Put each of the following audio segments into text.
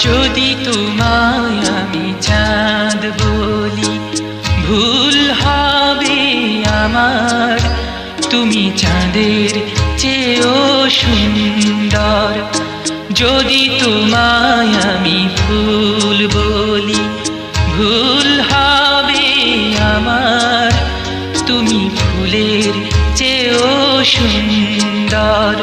যদি তোমায় আমি চাঁদ বলি ভুল হবে আমার, তুমি চাঁদের চেয়েও সুন্দর। যদি তোমায় আমি ফুল বলি ভুল হবে আমার, তুমি ফুলের চেয়েও সুন্দর।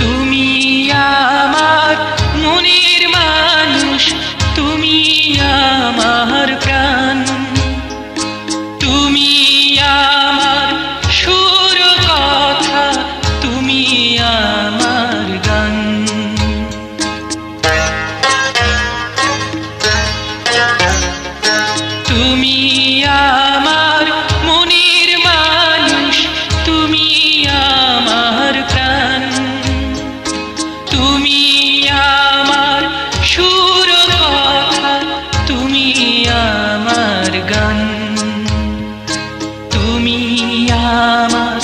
তুমি আমার মনের মানুষ, তুমি আমার প্রাণ, তুমি আমার সুর কথা, তুমি আমার গান। তুমি আমার মনের মানুষ, তুমি আমার প্রাণ, তুমি আমার সুর কথা, তুমি আমার গান। তুমি আমার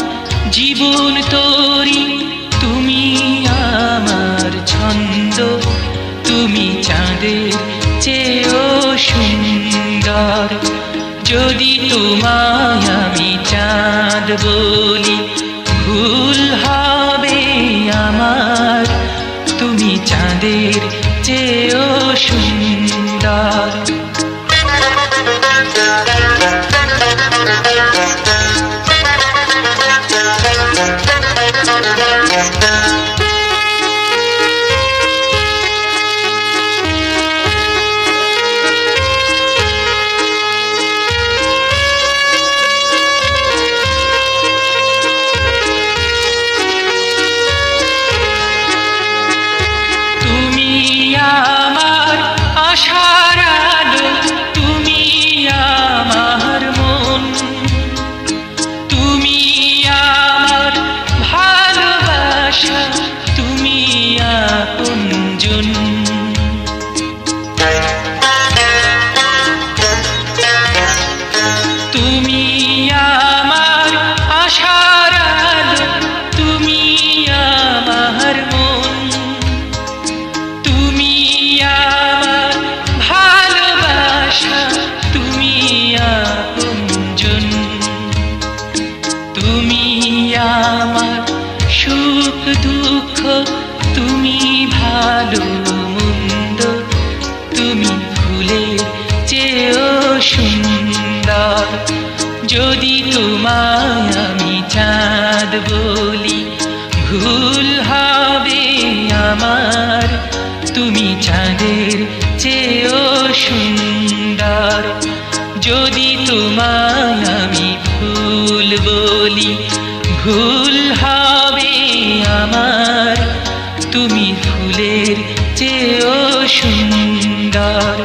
জীবন তরি, তুমি আমার ছন্দ, তুমি চাঁদের চেয়েও সুন্দর। যদি তোমায় আমি চাঁদ বলি ভুল হবে আমার, তুমি চাঁদের চেয়েও সুন্দর। তুমি আমার আশার আলো, তুমি আমার মন, তুমি আমার ভালোবাসা, তুমি আপনজন। তুমি আমার আশার আলো, তুমি আমার মন, তুমি আমার ভালোবাসা, তুমি আপনজন। তুমি আমার সুখ দুঃখ, তুমি ভালো মন্দ, তুমি ফুলের চেয়েও সুন্দর। যদি তোমায় আমি চাঁদ বলি ভুল হবে আমার, তুমি চাঁদের চেয়েও সুন্দর। যদি তোমায় আমি ফুল বলি ভুল হবে আমার, তুমি ফুলের চেয়েও সুন্দর।